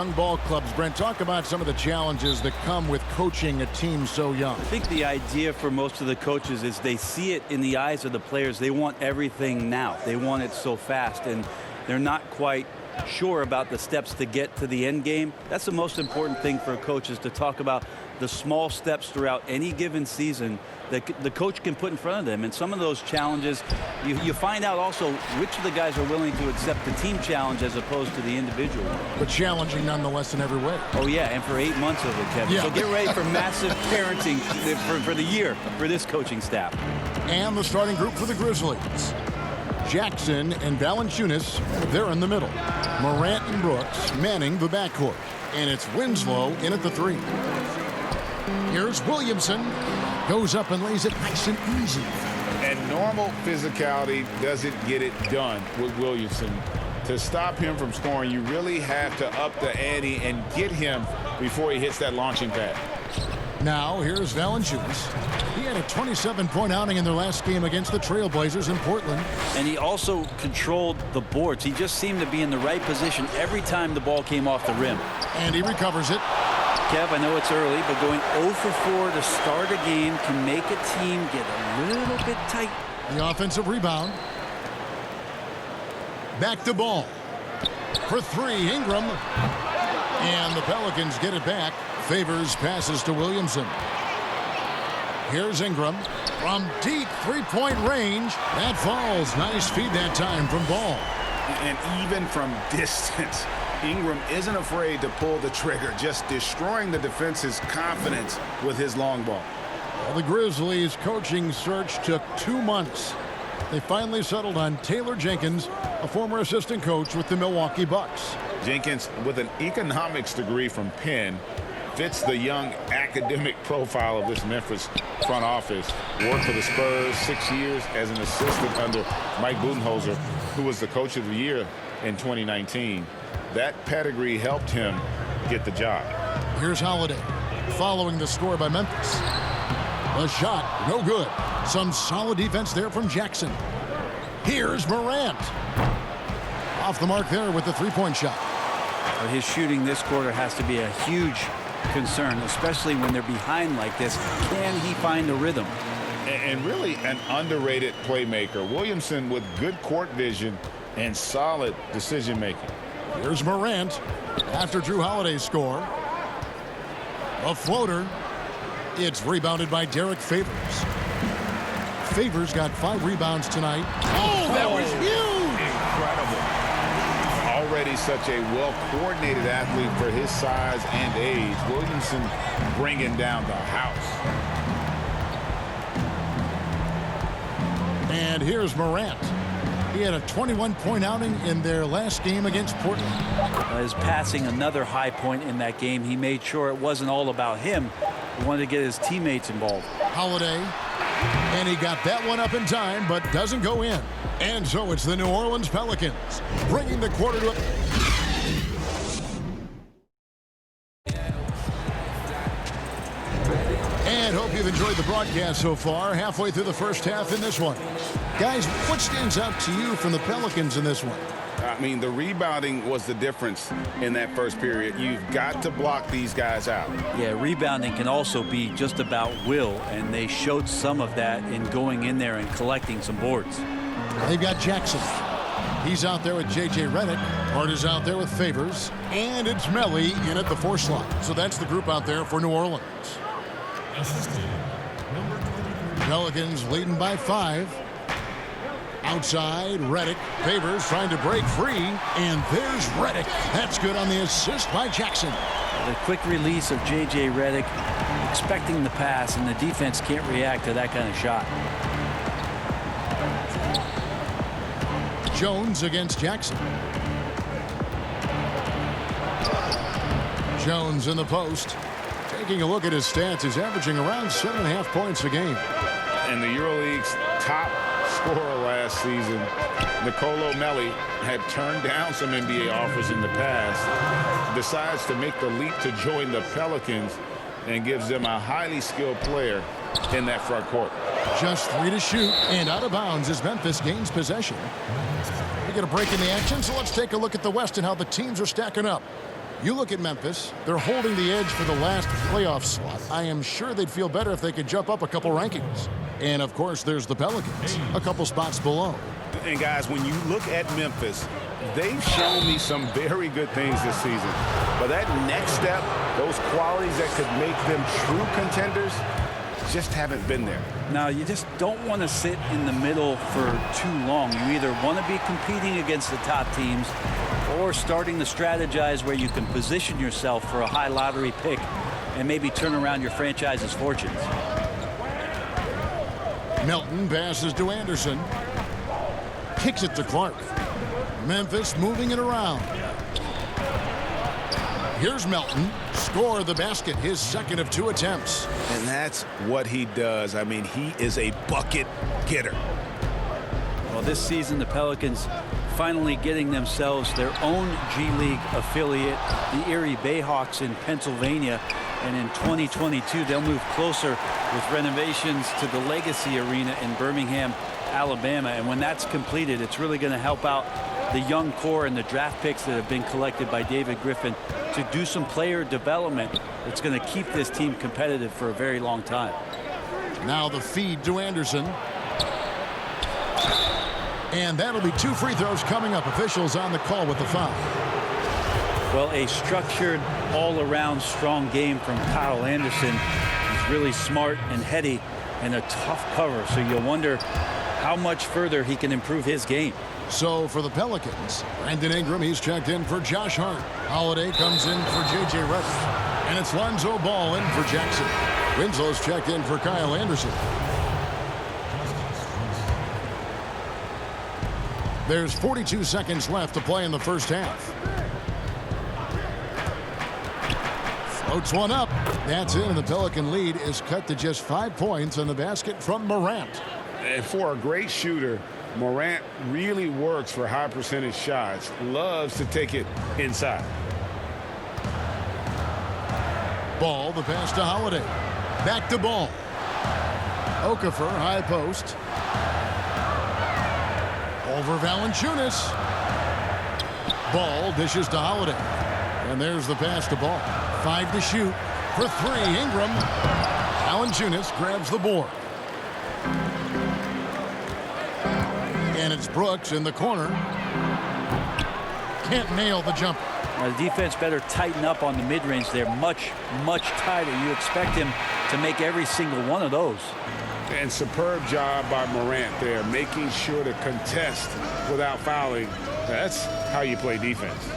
Young ball clubs. Brent, talk about some of the challenges that come with coaching a team so young. I think the idea for most of the coaches is they see it in the eyes of the players. They want everything now. They want it so fast, and they're not quite sure about the steps to get to the end game. That's the most important thing for a coach, is to talk about the small steps throughout any given season that the coach can put in front of them. And some of those challenges, you find out also which of the guys are willing to accept the team challenge as opposed to the individual. But challenging nonetheless in every way. Oh, yeah, and for 8 months of it, Kevin. Yeah. So get ready for massive parenting for the year for this coaching staff. And the starting group for the Grizzlies. Jackson and Valanciunas, they're in the middle. Morant and Brooks manning the backcourt. And it's Winslow in at the 3. Here's Williamson. Goes up and lays it nice and easy. And normal physicality doesn't get it done with Williamson. To stop him from scoring, you really have to up the ante and get him before he hits that launching pad. Now here's Valanciunas. He had a 27-point outing in their last game against the Trailblazers in Portland. And he also controlled the boards. He just seemed to be in the right position every time the ball came off the rim. And he recovers it. Kev, I know it's early, but going 0 for 4 to start a game can make a team get a little bit tight. The offensive rebound. Back to Ball. For 3, Ingram. And the Pelicans get it back. Favors passes to Williamson. Here's Ingram. From deep three-point range. That falls. Nice feed that time from Ball. And even from distance, Ingram isn't afraid to pull the trigger, just destroying the defense's confidence with his long ball. Well, the Grizzlies' coaching search took 2 months. They finally settled on Taylor Jenkins, a former assistant coach with the Milwaukee Bucks. Jenkins, with an economics degree from Penn, fits the young academic profile of this Memphis front office. Worked for the Spurs 6 years as an assistant under Mike Budenholzer, who was the coach of the year in 2019. That pedigree helped him get the job. Here's Holiday following the score by Memphis. The shot, no good. Some solid defense there from Jackson. Here's Morant. Off the mark there with the three-point shot. His shooting this quarter has to be a huge concern, especially when they're behind like this. Can he find a rhythm? And really an underrated playmaker. Williamson with good court vision and solid decision-making. Here's Morant after Drew Holiday's score. A floater. It's rebounded by Derek Favors. Favors got 5 rebounds tonight. Oh, that was huge! Incredible. Already such a well-coordinated athlete for his size and age. Williamson bringing down the house. And here's Morant. He had a 21-point outing in their last game against Portland. His passing, another high point in that game. He made sure it wasn't all about him. He wanted to get his teammates involved. Holiday. And he got that one up in time, but doesn't go in. And so it's the New Orleans Pelicans bringing the quarter to... And hope you've enjoyed the broadcast so far. Halfway through the first half in this one. Guys, what stands out to you from the Pelicans in this one? I mean, the rebounding was the difference in that first period. You've got to block these guys out. Yeah, rebounding can also be just about will, and they showed some of that in going in there and collecting some boards. They've got Jackson. He's out there with J.J. Redick. Hart is out there with Favors. And it's Melly in at the 4 slot. So that's the group out there for New Orleans. Pelicans leading by 5. Outside, Redick. Favors trying to break free. And there's Redick. That's good on the assist by Jackson. The quick release of J.J. Redick, expecting the pass, and the defense can't react to that kind of shot. Jones against Jackson. Jones in the post. Taking a look at his stats, he's averaging around 7.5 points a game. And the EuroLeague's top scorer last season, Nicolo Melli, had turned down some NBA offers in the past, decides to make the leap to join the Pelicans, and gives them a highly skilled player in that front court. Just 3 to shoot, and out of bounds as Memphis gains possession. We get a break in the action, so let's take a look at the West and how the teams are stacking up. You look at Memphis, they're holding the edge for the last playoff slot. I am sure they'd feel better if they could jump up a couple rankings. And, of course, there's the Pelicans, a couple spots below. And, guys, when you look at Memphis, they've shown me some very good things this season. But that next step, those qualities that could make them true contenders, just haven't been there. Now, you just don't want to sit in the middle for too long. You either want to be competing against the top teams or starting to strategize where you can position yourself for a high lottery pick and maybe turn around your franchise's fortunes. Melton passes to Anderson. Kicks it to Clark. Memphis moving it around. Here's Melton. Score the basket, his second of 2 attempts. And that's what he does. I mean, he is a bucket getter. Well, this season, the Pelicans finally getting themselves their own G League affiliate, the Erie Bayhawks in Pennsylvania. And in 2022, they'll move closer with renovations to the Legacy Arena in Birmingham, Alabama. And when that's completed, it's really going to help out the young core and the draft picks that have been collected by David Griffin to do some player development that's going to keep this team competitive for a very long time. Now the feed to Anderson. And that'll be 2 free throws coming up. Officials on the call with the foul. Well, a structured, all-around strong game from Kyle Anderson. He's really smart and heady and a tough cover, so you'll wonder how much further he can improve his game. So for the Pelicans, Brandon Ingram, he's checked in for Josh Hart. Holiday comes in for J.J. Redick. And it's Lonzo Ball in for Jackson. Winslow's checked in for Kyle Anderson. There's 42 seconds left to play in the first half. Floats one up. That's in, and the Pelican lead is cut to just 5 points on the basket from Morant. And for a great shooter, Morant really works for high percentage shots. Loves to take it inside. Ball, the pass to Holiday. Back to Ball. Okafor, high post. Over Valanciunas. Ball dishes to Holiday. And there's the pass to Ball. 5 to shoot. For 3, Ingram. Valanciunas grabs the board. And it's Brooks in the corner. Can't nail the jumper. The defense better tighten up on the mid-range. They're much, much tighter. You expect him to make every single one of those. And superb job by Morant there, making sure to contest without fouling. That's how you play defense.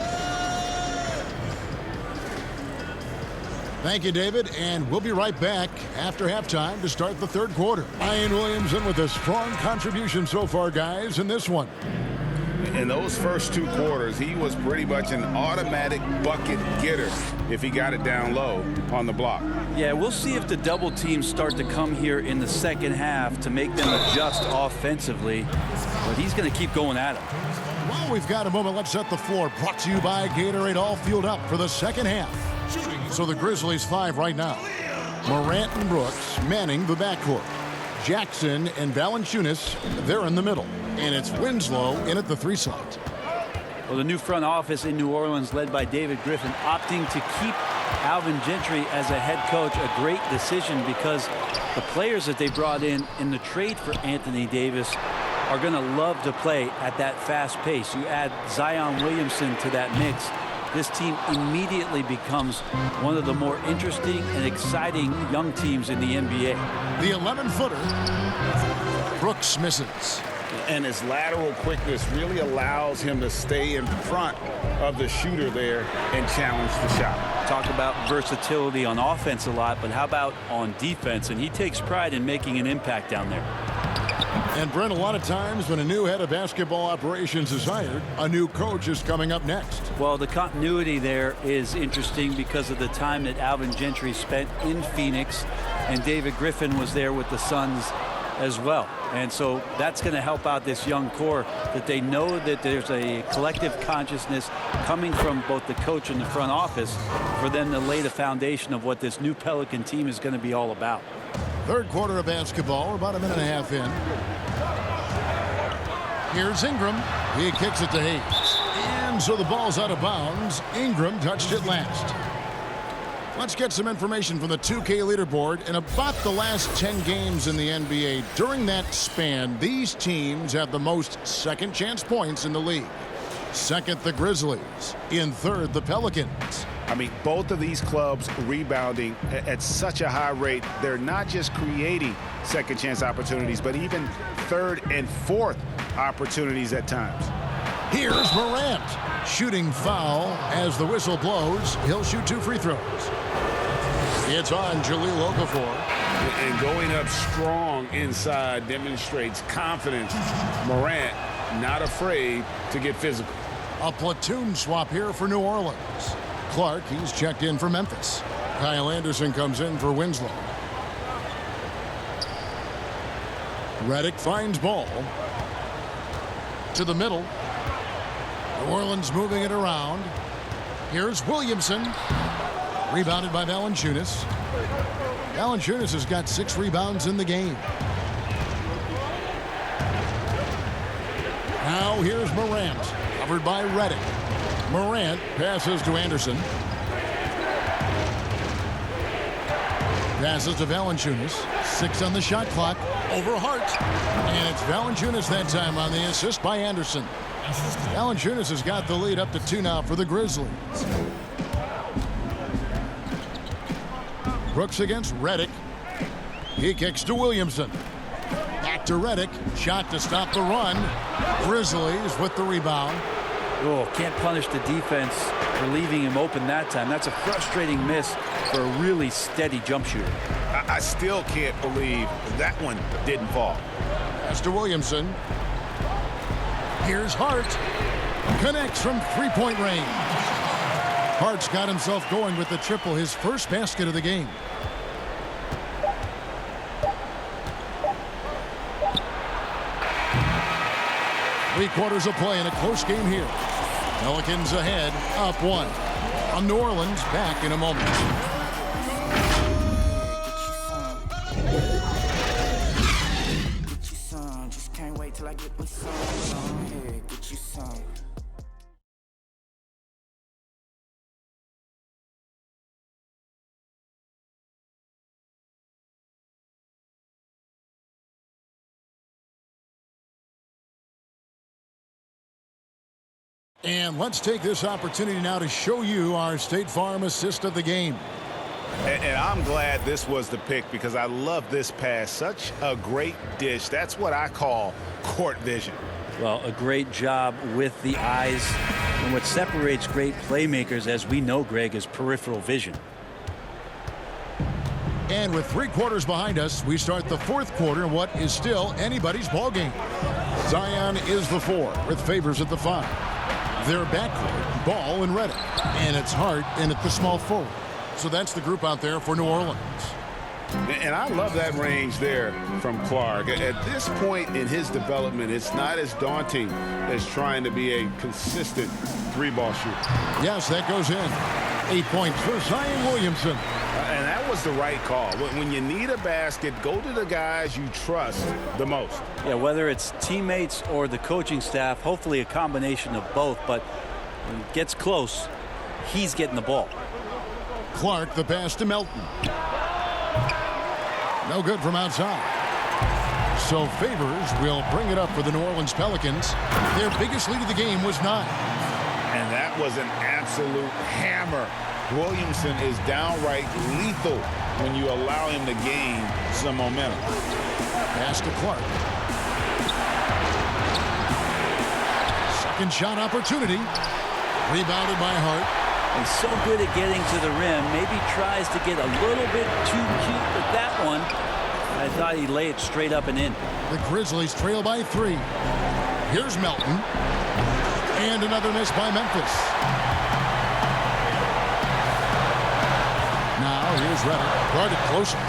Thank you, David, and we'll be right back after halftime to start the third quarter. Ryan Williamson with a strong contribution so far, guys, in this one. In those first 2 quarters, he was pretty much an automatic bucket getter if he got it down low on the block. Yeah, we'll see if the double teams start to come here in the second half to make them adjust offensively, but he's going to keep going at him. Well, we've got a moment. Let's set the floor. Brought to you by Gatorade, all fueled up for the second half. So the Grizzlies 5 right now. Morant and Brooks manning the backcourt. Jackson and Valanciunas, they're in the middle. And it's Winslow in at the 3 slot. Well, the new front office in New Orleans, led by David Griffin, opting to keep Alvin Gentry as a head coach. A great decision because the players that they brought in the trade for Anthony Davis are going to love to play at that fast pace. You add Zion Williamson to that mix, this team immediately becomes one of the more interesting and exciting young teams in the NBA. The 11-footer, Brooks misses. And his lateral quickness really allows him to stay in front of the shooter there and challenge the shot. Talk about versatility on offense a lot, but how about on defense? And he takes pride in making an impact down there. And Brent, a lot of times when a new head of basketball operations is hired, a new coach is coming up next. Well, the continuity there is interesting because of the time that Alvin Gentry spent in Phoenix, and David Griffin was there with the Suns as well. And so that's going to help out this young core, that they know that there's a collective consciousness coming from both the coach and the front office for them to lay the foundation of what this new Pelican team is going to be all about. Third quarter of basketball, we're about a minute and a half in. Here's Ingram. He kicks it to Hayes. And And so the ball's out of bounds. Ingram touched it last. Let's get some information from the 2K leaderboard. In about the last 10 games in the NBA, during that span, these teams have the most second chance points in the league. Second, the Grizzlies. In third, the Pelicans. I mean, both of these clubs rebounding at such a high rate. They're not just creating second chance opportunities, but even third and fourth opportunities at times. Here's Morant. Shooting foul as the whistle blows. He'll shoot 2 free throws. It's on Jahlil Okafor. And going up strong inside demonstrates confidence. Morant not afraid to get physical. A platoon swap here for New Orleans. Clark, he's checked in for Memphis. Kyle Anderson comes in for Winslow. Redick finds ball. To the middle. New Orleans moving it around. Here's Williamson. Rebounded by Valanciunas. Valanciunas has got 6 rebounds in the game. Now here's Morant. Covered by Redick. Morant passes to Anderson. Passes to Valanciunas. 6 on the shot clock. Over Hart. And it's Valanciunas that time on the assist by Anderson. Valanciunas has got the lead up to 2 now for the Grizzlies. Brooks against Redick. He kicks to Williamson. Back to Redick. Shot to stop the run. Grizzlies with the rebound. Oh, can't punish the defense for leaving him open that time. That's a frustrating miss for a really steady jump shooter. I still can't believe that one didn't fall. Pass to Williamson. Here's Hart. Connects from 3-point range. Hart's got himself going with the triple, his first basket of the game. Three-quarters of play in a close game here. Pelicans ahead, up 1. On New Orleans, back in a moment. And let's take this opportunity now to show you our State Farm assist of the game. And I'm glad this was the pick because I love this pass. Such a great dish. That's what I call court vision. Well, a great job with the eyes. And what separates great playmakers, as we know, Greg, is peripheral vision. And with 3 quarters behind us, we start the 4th quarter in what is still anybody's ball game. Zion is the 4 with Favors at the 5. Their backcourt, Ball and Redick. And it's Hart in at the small forward. So that's the group out there for New Orleans. And I love that range there from Clark. At this point in his development, it's not as daunting as trying to be a consistent 3-ball shooter. Yes, that goes in. 8 points for Zion Williamson. And that was the right call. When you need a basket, go to the guys you trust the most. Yeah, whether it's teammates or the coaching staff, hopefully a combination of both. But when it gets close, he's getting the ball. Clark, the pass to Melton. No good from outside. So Favors will bring it up for the New Orleans Pelicans. Their biggest lead of the game was 9. And that was an absolute hammer. Williamson is downright lethal when you allow him to gain some momentum. Pass to Clark. Second shot opportunity. Rebounded by Hart. He's so good at getting to the rim. Maybe tries to get a little bit too cute with that one. I thought he'd lay it straight up and in. The Grizzlies trail by 3. Here's Melton. And another miss by Memphis. Now here's Redick. Guarded closer.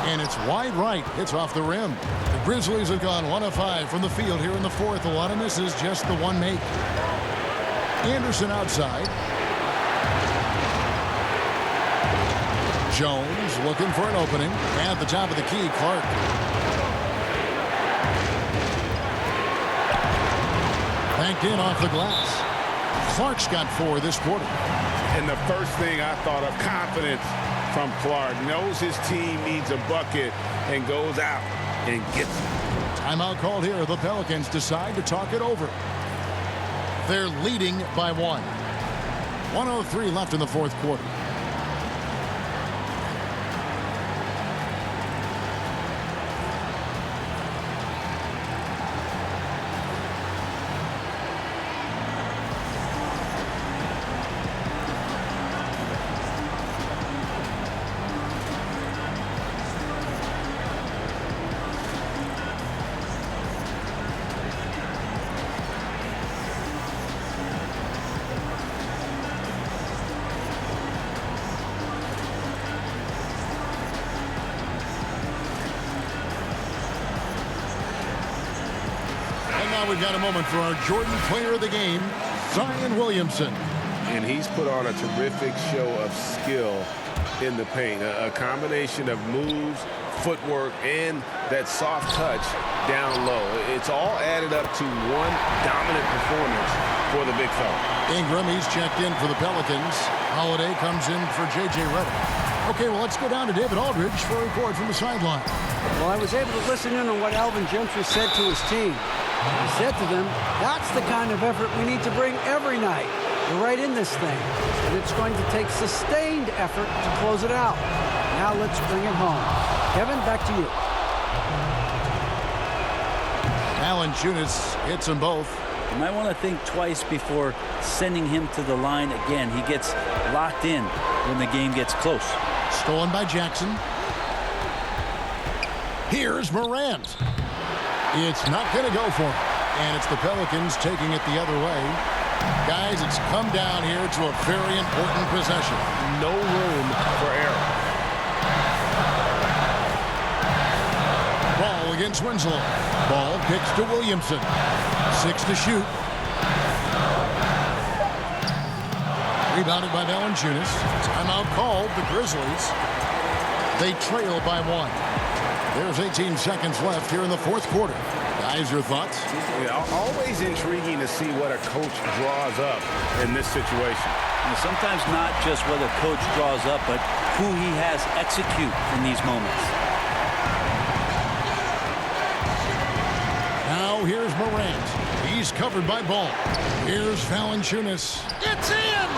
And it's wide right. It's off the rim. The Grizzlies have gone 1 of 5 from the field here in the 4th. A lot of misses, just the 1 make. Anderson outside. Jones looking for an opening. At the top of the key, Clark. Banked in off the glass. Clark's got 4 this quarter. And the first thing I thought of, confidence from Clark. Knows his team needs a bucket and goes out and gets it. Timeout called here. The Pelicans decide to talk it over. They're leading by 1. 1:03 left in the fourth quarter. We've got a moment for our Jordan player of the game, Zion Williamson. And he's put on a terrific show of skill in the paint. A combination of moves, footwork, and that soft touch down low. It's all added up to one dominant performance for the big fella. Ingram, he's checked in for the Pelicans. Holiday comes in for J.J. Redick. Okay, well, let's go down to David Aldridge for a report from the sideline. Well, I was able to listen in on what Alvin Gentry said to his team. He said to them, that's the kind of effort we need to bring every night. We're right in this thing, and it's going to take sustained effort to close it out. Now let's bring it home. Kevin, back to you. Valanciunas hits them both. You might want to think twice before sending him to the line again. He gets locked in when the game gets close. Stolen by Jackson. Here's Morant. It's not going to go for him. And it's the Pelicans taking it the other way. Guys, it's come down here to a very important possession. No room for error. Ball against Winslow. Ball kicks to Williamson. 6 to shoot. Rebounded by Valanciunas. Timeout called. The Grizzlies. They trail by 1. There's 18 seconds left here in the fourth quarter. Guys, your thoughts? Yeah, always intriguing to see what a coach draws up in this situation. And sometimes not just what a coach draws up, but who he has execute in these moments. Now here's Morant. He's covered by Ball. Here's Valanciunas. It's in!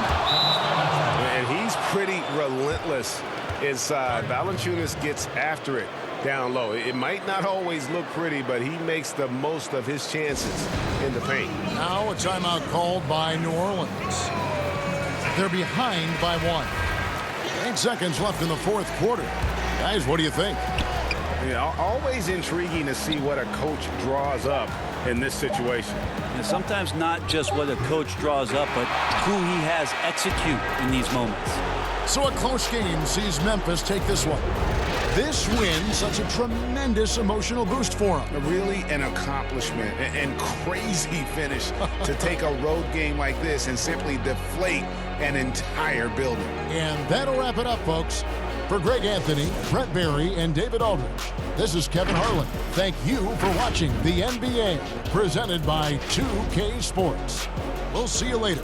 And he's pretty relentless inside. Valanciunas gets after it down low. It might not always look pretty, but he makes the most of his chances in the paint. Now a timeout called by New Orleans. They're behind by 1. 8 seconds left in the fourth quarter. Guys, what do you think? Yeah, always intriguing to see what a coach draws up in this situation. And sometimes not just what a coach draws up, but who he has execute in these moments. So a close game sees Memphis take this one. This win, such a tremendous emotional boost for them. Really an accomplishment and crazy finish to take a road game like this and simply deflate an entire building. And that'll wrap it up, folks. For Greg Anthony, Brett Barry, and David Aldridge, this is Kevin Harlan. Thank you for watching the NBA, presented by 2K Sports. We'll see you later.